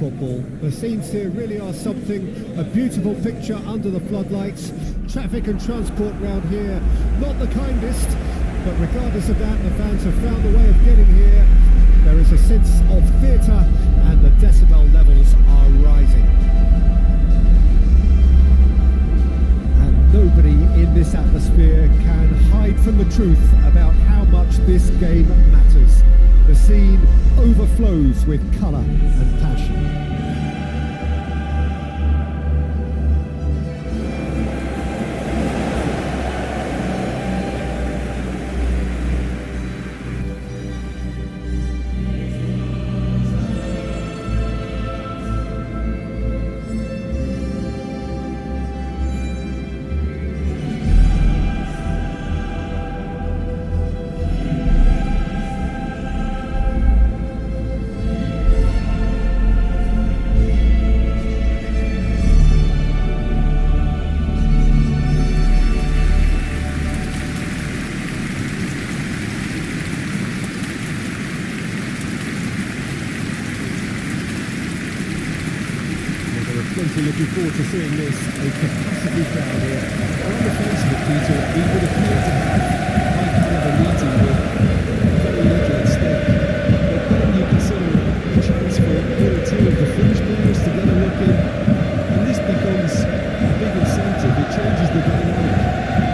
eFootball. The scenes here really are something, a beautiful picture under the floodlights. Traffic and transport round here, not the kindest, but regardless of that, the fans have found a way of getting here. There is a sense of theatre and the decibel levels are rising. And nobody in this atmosphere can hide from the truth about how much this game matters. The scene overflows with colour and passion. Looking forward to seeing this, a capacity crowd here. On the face of it, Peter, we would appear to have high caliber meeting with very little at stake. But then you consider a chance for one or two of the French players to get a look in, and this becomes a big incentive. It changes the dynamic.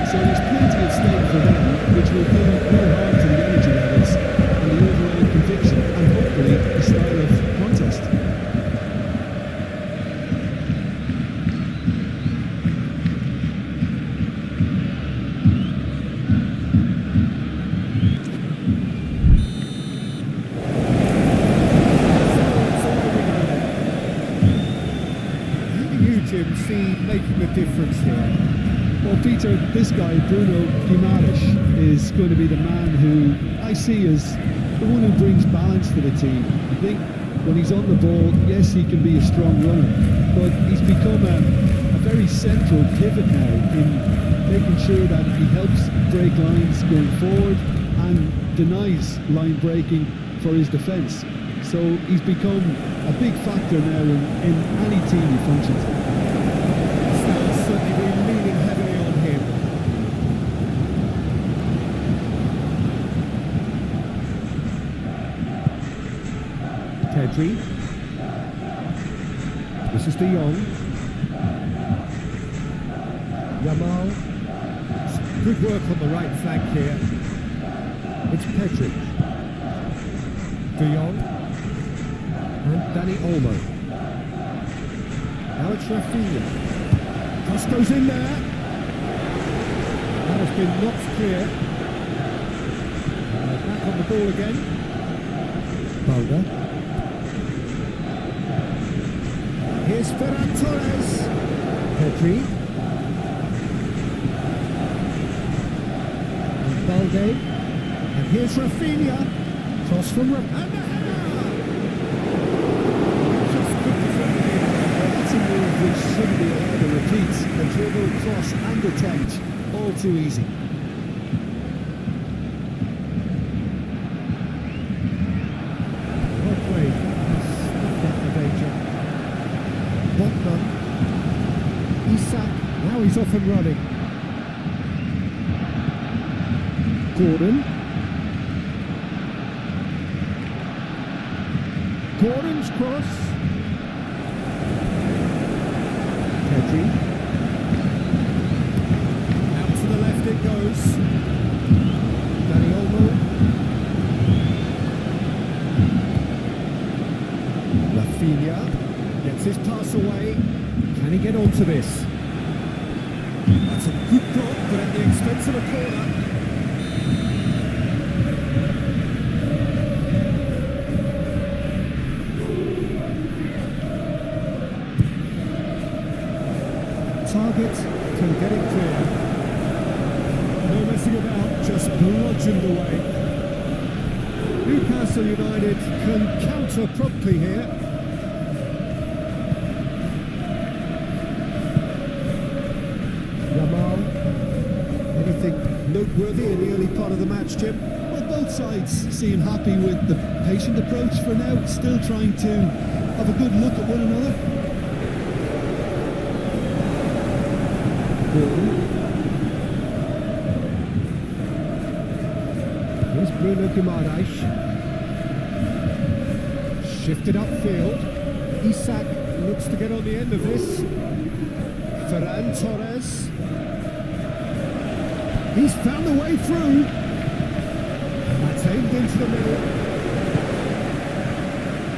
So there's plenty at stake for them, which will do no harm to the energy levels and the overall conviction, and hopefully the style of contest. See making the difference here? Well, Peter, this guy, Bruno Guimaraes, is going to be the man who I see as the one who brings balance to the team. I think when he's on the ball, yes, he can be a strong runner, but he's become a very central pivot now in making sure that he helps break lines going forward and denies line breaking for his defence. So he's become a big factor now in any team he functions in. Certainly been leaning heavily on him. Pedri. This is De Jong. Yamal. Good work on the right flank here. It's Pedri. De Jong. And Danny Olmo. Now it's Rafinha. Cross goes in there. That has been knocked clear. Back on the ball again. Balda. Here's Ferran Torres. Pedri. And Balde. And here's Rafinha. Cross from Rafinha. Which shouldn't be allowed to repeat. A dribble, cross and attempt, all too easy. Well played. Snuffed out the danger. Botman. Isak. Now he's off and running. Gordon. Gordon's cross. Pedri. Out to the left it goes. Danny Olmo. Rafinha gets his pass away. Can he get onto this? That's a good block, but at the expense of a corner. Target can get it clear. No messing about, just bludgeoned away. Newcastle United can counter promptly here. Yamal. Anything noteworthy in the early part of the match, Jim? Well, both sides seem happy with the patient approach for now, still trying to have a good look at one another. Here's Bruno Guimaraes. Shifted upfield. Isak looks to get on the end of this. Ferran Torres. He's found the way through. And that's aimed into the middle.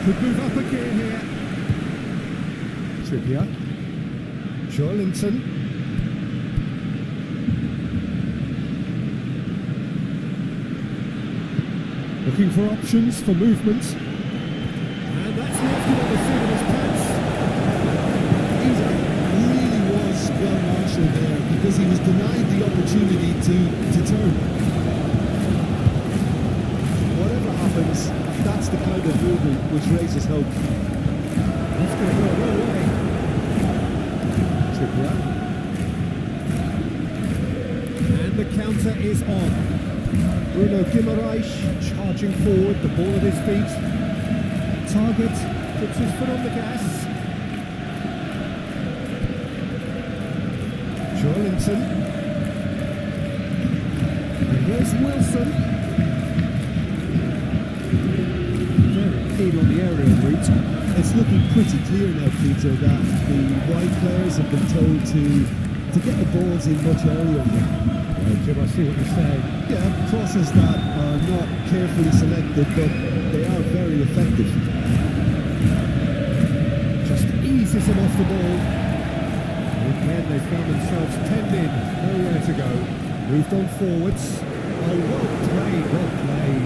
Could move up again here. Trippier. Joelinton. Looking for options for movement. And that's left him on the seat of his pants. Isak really was well marshalled there because he was denied the opportunity to turn. Whatever happens, that's the kind of movement which raises hope. That's going to go a long way. Trippier. And the counter is on. Bruno Guimaraes charging forward, the ball at his feet. Target puts his foot on the gas. Joelinton. And here's Wilson. Very keen on the aerial route. It's looking pretty clear now, Peter, that the wide players have been told to get the balls in much earlier. Jim, I see what you're saying. Yeah, crosses that are not carefully selected, but they are very effective. Just eases him off the ball. Again, they found themselves penned in, nowhere to go. Moved on forwards. Oh, well played, well played.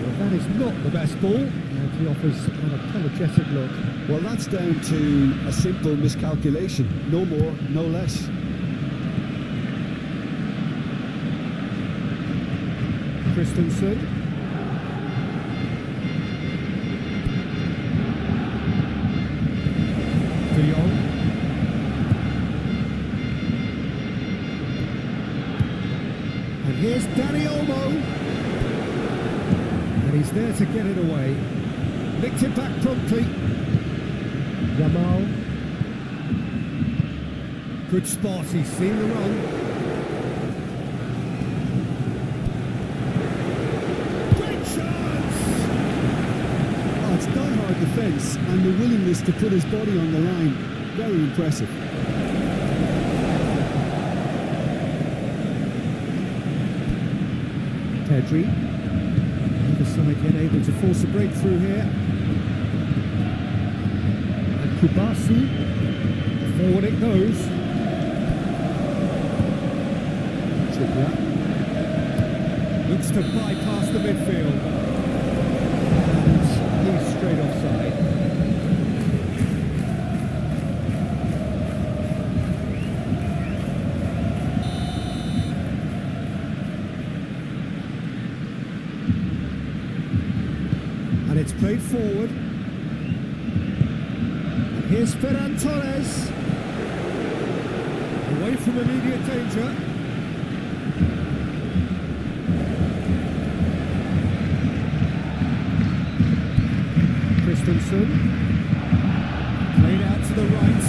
Well, that is not the best ball, and he offers an apologetic look. Well, that's down to a simple miscalculation. No more, no less. Christensen. De Jong. And here's Danny Olmo. And he's there to get it away. Nicked it back promptly. Yamal. Good spot, he's seen the run. It's die-hard defence and the willingness to put his body on the line. Very impressive. Pedri. Either side again able to force a breakthrough here. And Kubasu. Forward it goes. Trippier. Looks to bypass the midfield. He's straight offside. And it's played forward. And here's Ferran Torres. Away from immediate danger. Christensen. Played out to the right.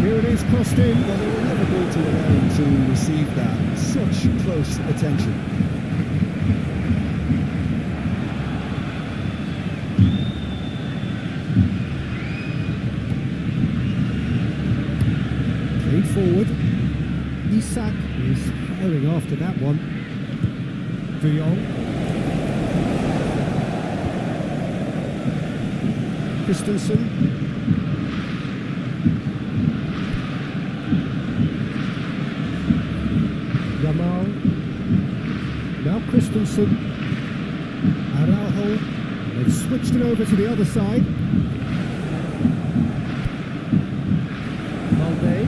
Here it is, crossed in. Well, they were never going to allow him to receive that. Such close attention. Played forward. Isak is firing after that one. De Jong. Christensen. Yamal. Now Christensen. Araujo. They've switched it over to the other side. Valde.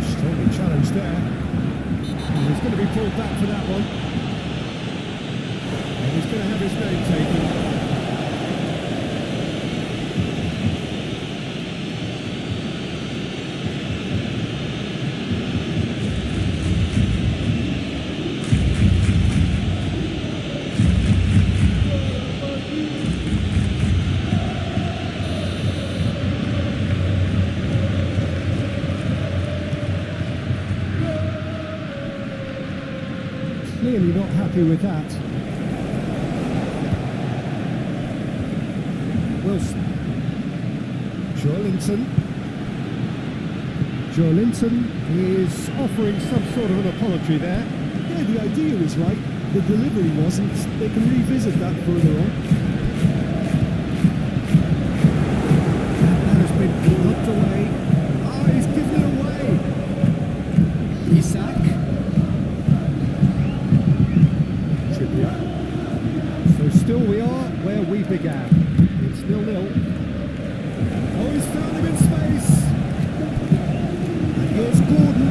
Strongly challenged there. And he's going to be pulled back for that one. And he's going to have his name taken. clearly not happy with that. Wilson. Joelinton is offering some sort of an apology there. Yeah, the idea is right. The delivery wasn't. They can revisit that further on. That has been knocked away. Oh, he's given it away. Isak. Trippier. So still we are where we began. It's 0-0. Oh, he's found him in space. And here's Gordon.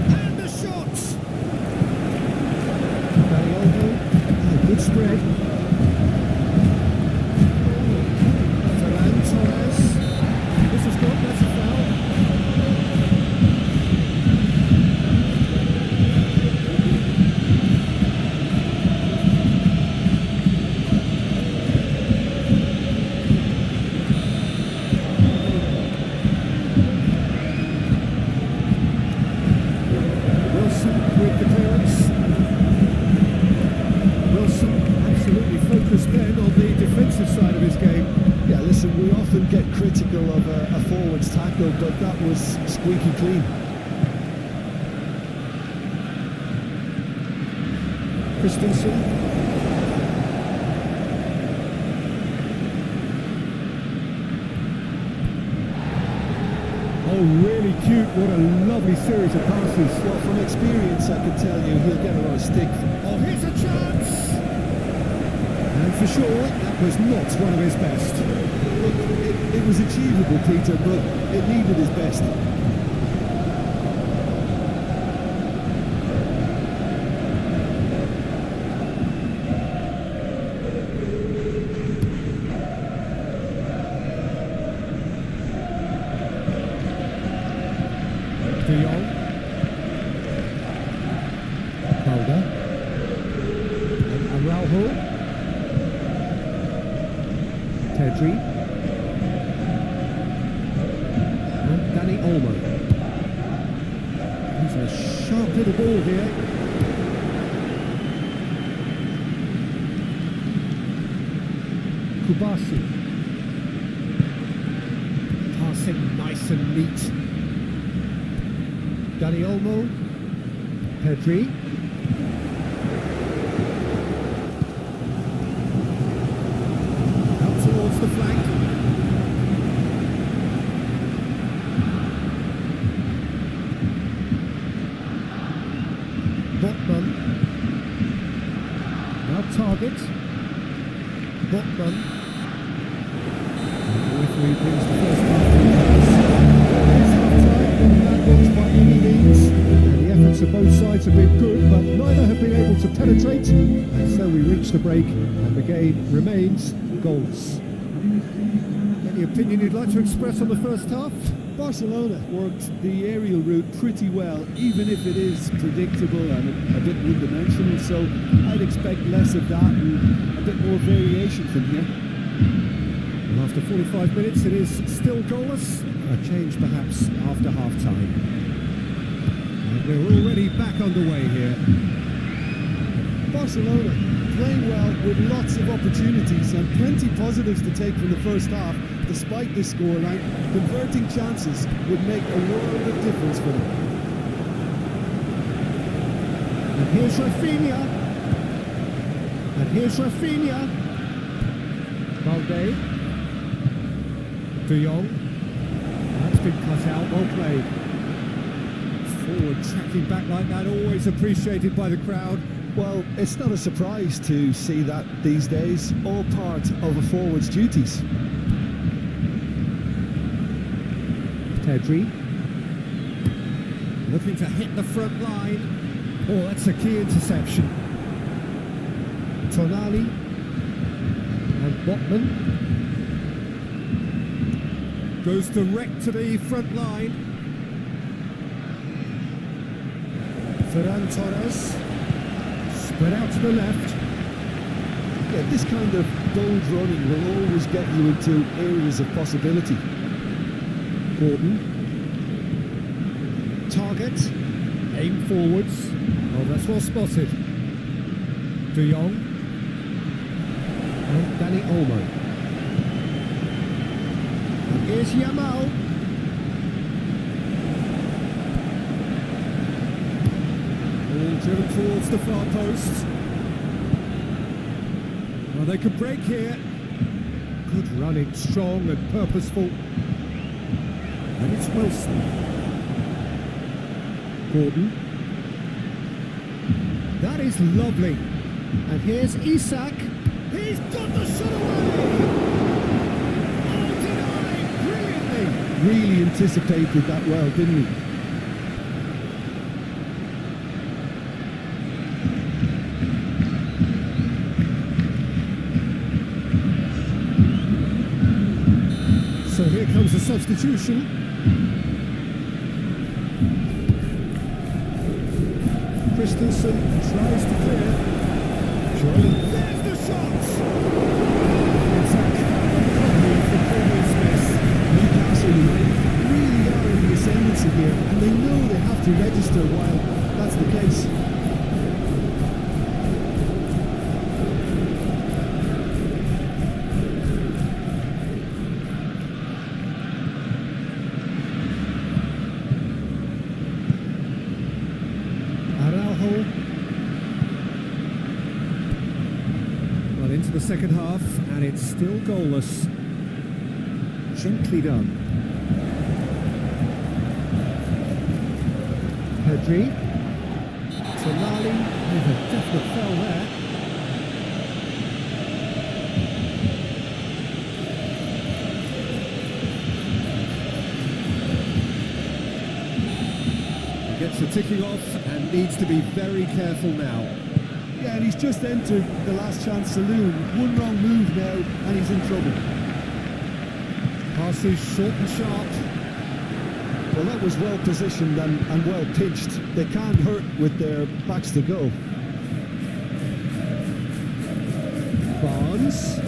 And the shot. Barcelona. Oh, good spread. Ferran Torres. This is good. That's a foul. Wilson with the clearance. Wilson absolutely focused then on the defensive side of his game. Yeah, listen, we often get critical of a forward's tackle, but that was squeaky clean. Christensen. Oh, really cute. What a lovely series of passes. Well, from experience, I can tell you he'll get a lot of stick. Oh, here's a chance! And for sure, that was not one of his best. Look, it was achievable, Peter, but it needed his best. De Jong. Calder. And Araujo. Pedri. And Danny Olmo. He's a sharp little ball here. Kubasi. Passing nice and neat. Danny Olmo, Pedri, out towards the flank. Botman, now target. Botman. The referee brings the first half to that was by any means, and the efforts of both sides have been good, but neither have been able to penetrate, and so we reach the break, and the game remains goalless. Any opinion you'd like to express on the first half? Barcelona worked the aerial route pretty well, even if it is predictable and a bit one-dimensional, so I'd expect less of that and a bit more variation from here. And after 45 minutes, it is still goalless. A change perhaps after half-time. And we're already back underway here. Barcelona playing well with lots of opportunities and plenty positives to take from the first half, despite this scoreline. Converting chances would make a world of difference for them. And here's Rafinha. And here's Rafinha. Valde. De Jong. That's been cut out, well played. Forward tracking back like that, always appreciated by the crowd. Well, it's not a surprise to see that these days, all part of a forward's duties. Pedri. Looking to hit the front line. Oh, that's a key interception. Tonali. And Botman. Goes direct to the front line. Ferran Torres. Spread out to the left. Yeah, this kind of bold running will always get you into areas of possibility. Gordon. Target. Aim forwards. Oh, that's well spotted. De Jong. And Danny Olmo. And here's Yamal. All driven towards the far post. Well, they could break here. Good running, strong and purposeful. And it's Wilson. Gordon. That is lovely. And here's Isak. He's got the shot away! Oh, denied! Brilliantly! Really anticipated that well, didn't he? So here comes the substitution. Christensen tries to clear. There's the shot! It's a complete performance miss. Newcastle United really are in the ascendancy here, and they know they have to register while that's the case. Well, into the second half, and it's still goalless. Gently done. Pedri. Tonali with a definite foul there. Gets the ticking off and needs to be very careful now. Yeah, and he's just entered the last chance saloon. One wrong move now, and he's in trouble. Passes short and sharp. Well, that was well positioned and well pitched. They can't hurt with their backs to go. Barnes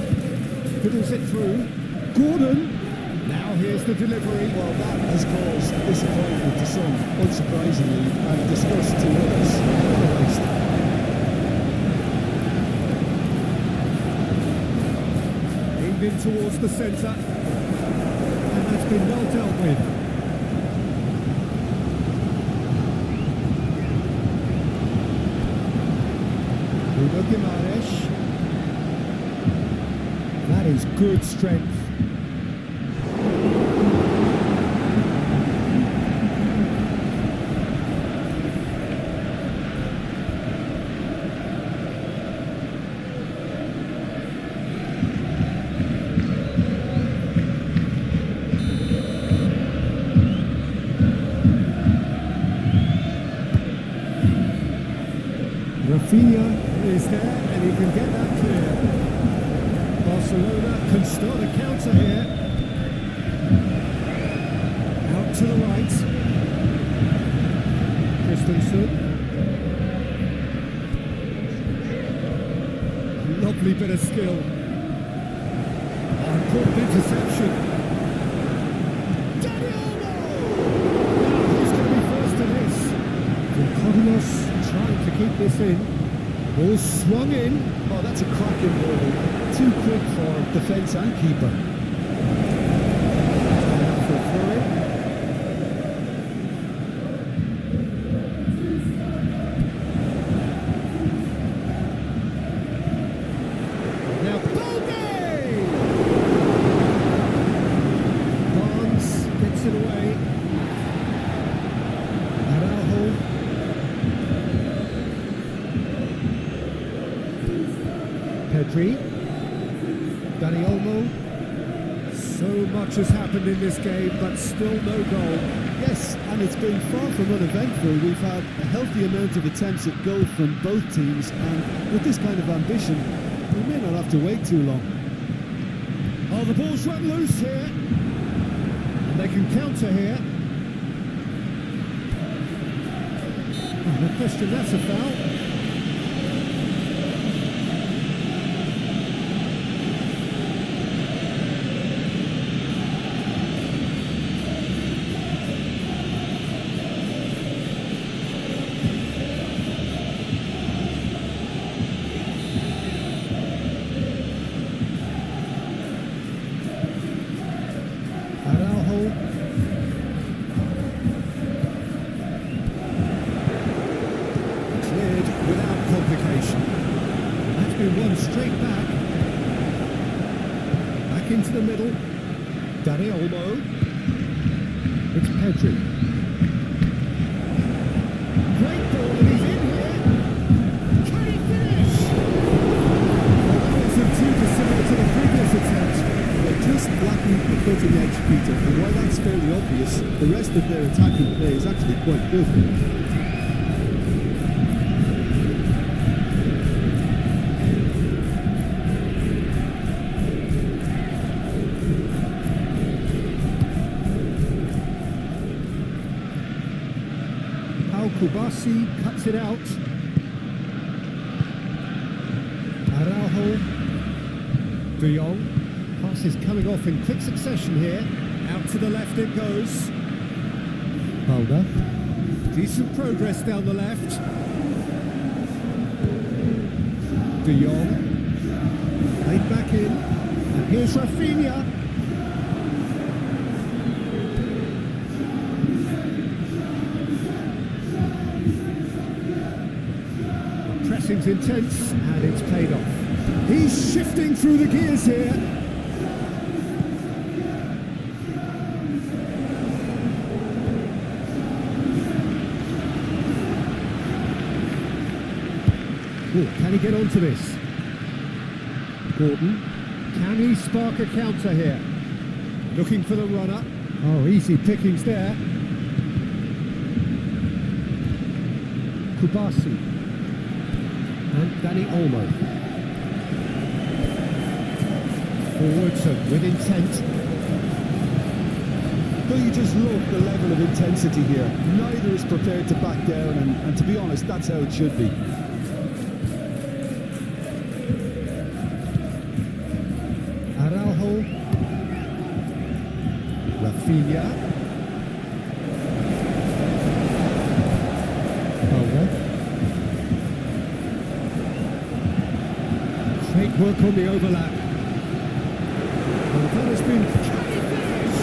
fiddles it through. Gordon. Now here's the delivery. Well, that has caused disappointment to some, unsurprisingly, and disgust to others. Aimed in towards the centre, and that's been well dealt with. Bruno Guimaraes. That is good strength. Rafinha is there, and he can get that clear. Barcelona can start a counter here. Out to the right. Christensen. Lovely bit of skill. Important interception. Danny Olmo! Who's going to be first to this? Carlos trying to keep this in. Ball swung in. Oh, that's a cracking ball. Too quick for defence and keeper. For throwing. Now Bolde! Barnes gets it away. Araujo. Pedri, Danny Olmo. So much has happened in this game, but still no goal. Yes, and it's been far from uneventful. We've had a healthy amount of attempts at goal from both teams, and with this kind of ambition, we may not have to wait too long. Oh, the ball's run loose here, and they can counter here. Oh, no question, that's a foul. been won straight back. Back into the middle. Dani Olmo. It's Pedri. Great ball, and he's in here. Can he finish? Well, that wasn't too dissimilar to the previous attempt. They're just lacking the cutting edge, Peter. And while that's fairly obvious, the rest of their attacking play is actually quite good. Kubasi cuts it out. Araujo. De Jong. Pass is coming off in quick succession here. Out to the left it goes. Balda. Decent progress down the left. De Jong. Laid back in. And here's Rafinha. Pressing's intense, and it's paid off. He's shifting through the gears here. Ooh, can he get onto this? Gordon, can he spark a counter here? Looking for the runner. Oh, easy pickings there. Kubasi. And Dani Olmo. Forwards with intent. But you just love the level of intensity here. Neither is prepared to back down, and to be honest, that's how it should be. Araujo. Rafinha. Great work on the overlap. Well, that has been... Can he finish?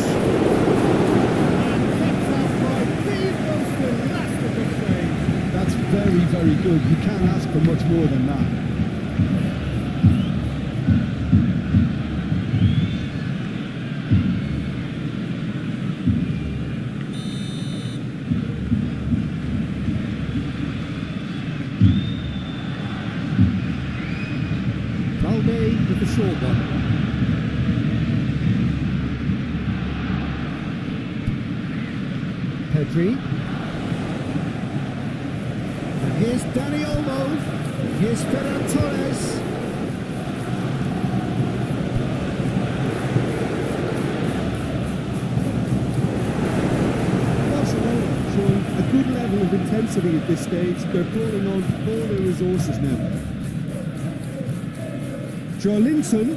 And kept out by the most elastic of save. That's very, very good. You can't ask for much more than that. With the short one. Pedri. And here's Dani Olmo. Here's Ferran Torres. Barcelona showing a good level of intensity at this stage. They're pulling on all their resources now. Joelinton.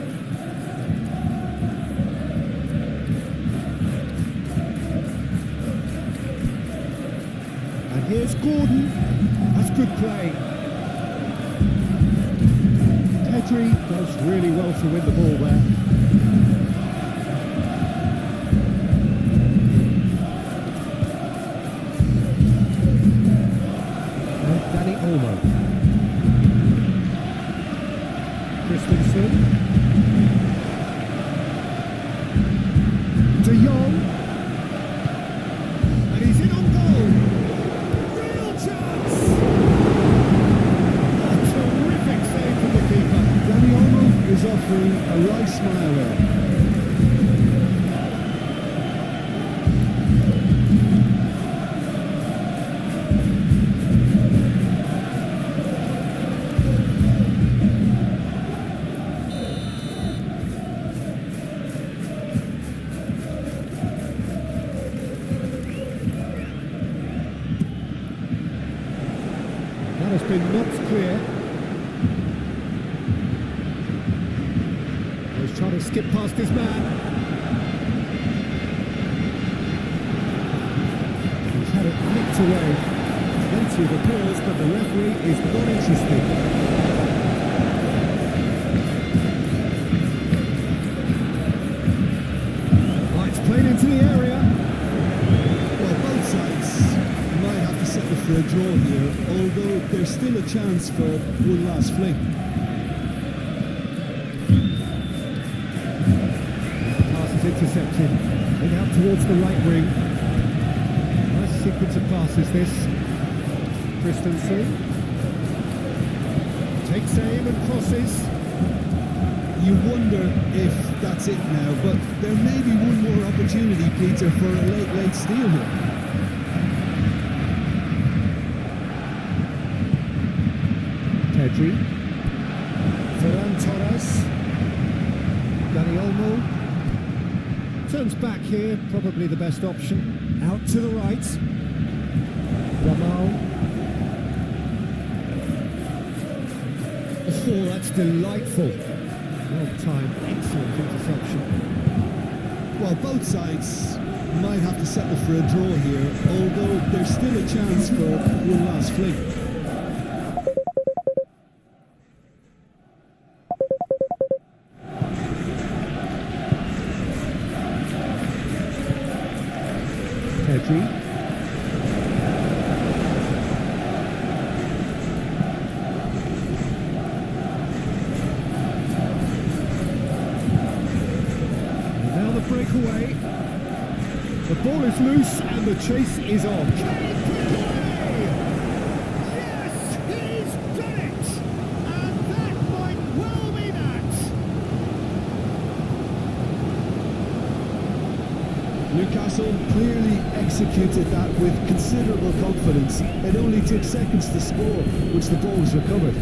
And here's Gordon. That's good play. Pedri does really well to win the ball there. And Dani Olmo. Christensen. De Jong. And he's in on goal. Real chance. A terrific save from the keeper. Dani Olmo is offering a right smile there. That has been knocked clear. He's trying to skip past his man. He's had it nicked away. Plenty of applause, but the referee is not interested. Oh, it's played into the area. Well, both sides might have to settle for a draw here, although there's still a chance for one last fling. intercepted. It out towards the right wing. Nice sequence of passes this. Christensen takes aim and crosses. You wonder if that's it now, but there may be one more opportunity, Peter, for a late steal here. Pedri. Ferran Torres. Dani Olmo. Turns back here, probably the best option. Out to the right. Ramal. Oh, that's delightful. Well timed, excellent interception. Well, both sides might have to settle for a draw here, although there's still a chance for one last fling. Pedri. Breakaway. The ball is loose and the chase is on. Yes, he's done it! And that might well be that! Newcastle clearly executed that with considerable confidence. It only took seconds to score, which the ball was recovered.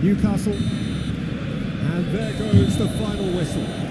Newcastle, and there goes the final whistle.